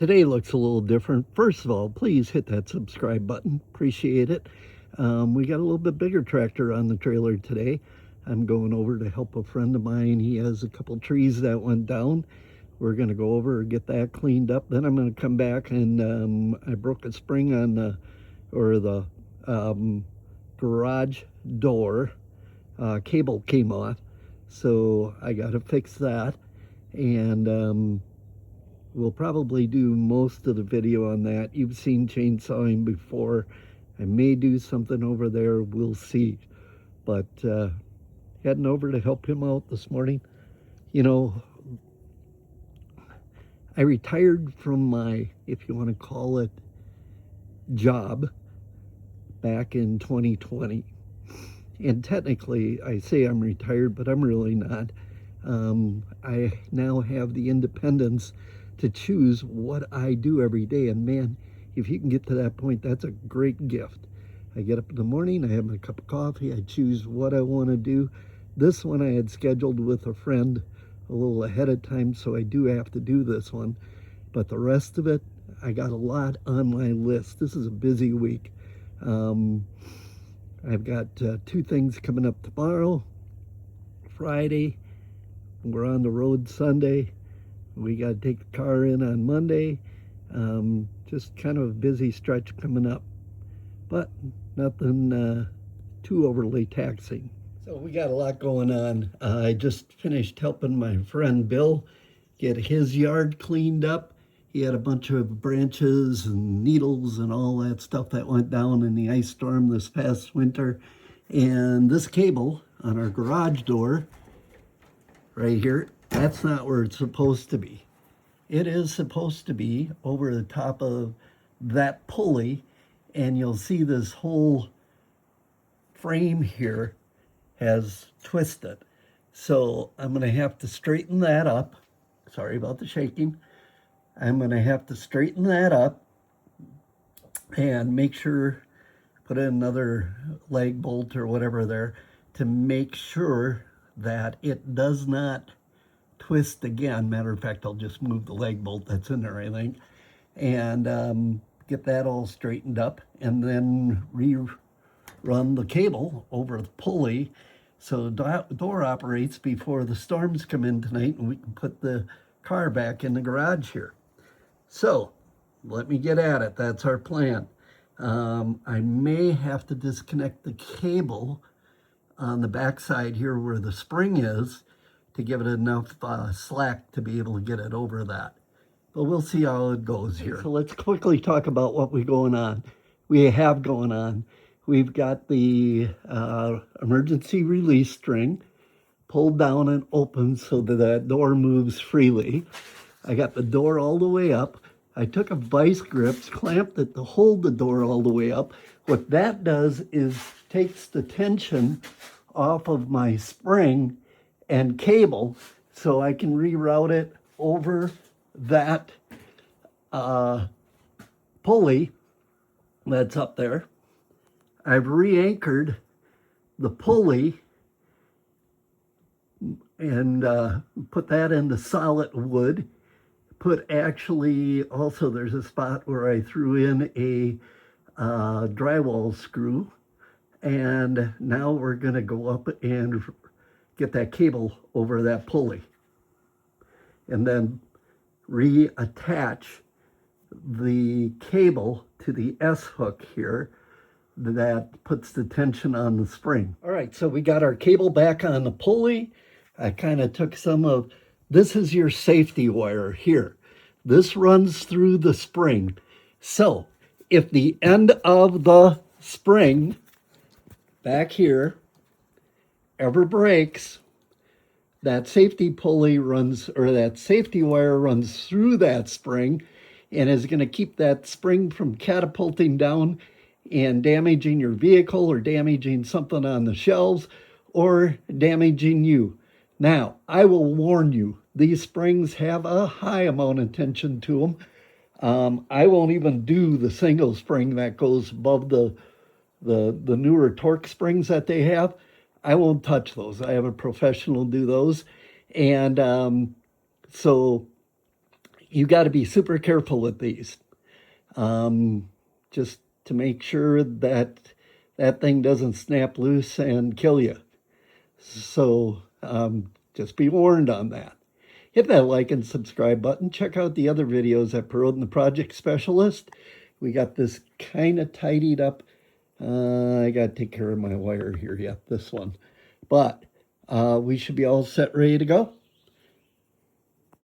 Today looks a little different. First of all, please hit that subscribe button. Appreciate it. We got a little bit bigger tractor on the trailer today. I'm going over to help a friend of mine. He has a couple trees that went down. We're going to go over and get that cleaned up. Then I'm going to come back and I broke a spring on the garage door. Cable came off, so I got to fix that. And we'll probably do most of the video on that. You've seen chainsawing before. I may do something over there. We'll see. But heading over to help him out this morning. You know, I retired from my, if you want to call it, job back in 2020. And technically, I say I'm retired, but I'm really not. I now have the independence to choose what I do every day. And man, if you can get to that point, that's a great gift. I get up in the morning, I have my cup of coffee, I choose what I want to do. This one I had scheduled with a friend a little ahead of time, so I do have to do this one. But the rest of it, I got a lot on my list. This is a busy week. I've got 2 things coming up tomorrow, Friday. We're on the road Sunday. We got to take the car in on Monday. Just kind of a busy stretch coming up, but nothing too overly taxing. So we got a lot going on. I just finished helping my friend Bill get his yard cleaned up. He had a bunch of branches and needles and all that stuff that went down in the ice storm this past winter. And this cable on our garage door right here, that's not where it's supposed to be. It is supposed to be over the top of that pulley, and you'll see this whole frame here has twisted. So I'm going to have to straighten that up. Sorry about the shaking. I'm going to have to straighten that up and make sure, put in another leg bolt or whatever there to make sure that it does not twist again. Matter of fact, I'll just move the leg bolt that's in there, I think, and get that all straightened up, and then rerun the cable over the pulley so the door operates before the storms come in tonight, and we can put the car back in the garage here. So let me get at it. That's our plan. I may have to disconnect the cable on the backside here where the spring is to give it enough slack to be able to get it over that. But we'll see how it goes here. So let's quickly talk about what we have going on. We've got the emergency release string pulled down and open so that that door moves freely. I got the door all the way up. I took a vice grips, clamped it to hold the door all the way up. What that does is takes the tension off of my spring and cable so I can reroute it over that pulley that's up there. I've re-anchored the pulley and put that into solid wood. Also there's a spot where I threw in a drywall screw, and now we're going to go up and get that cable over that pulley and then reattach the cable to the S hook here that puts the tension on the spring. All right, so we got our cable back on the pulley. I kind of took this is your safety wire here. This runs through the spring. So if the end of the spring back here ever breaks, that safety pulley that safety wire runs through that spring and is going to keep that spring from catapulting down and damaging your vehicle or damaging something on the shelves or damaging you. Now, I will warn you, these springs have a high amount of tension to them. I won't even do the single spring that goes above the newer torque springs that they have. I won't touch those. I have a professional do those. And so you got to be super careful with these, just to make sure that that thing doesn't snap loose and kill you. So just be warned on that. Hit that like and subscribe button. Check out the other videos at Perrodin the Project Specialist. We got this kind of tidied up. I got to take care of my wire here yet, this one. But we should be all set, ready to go.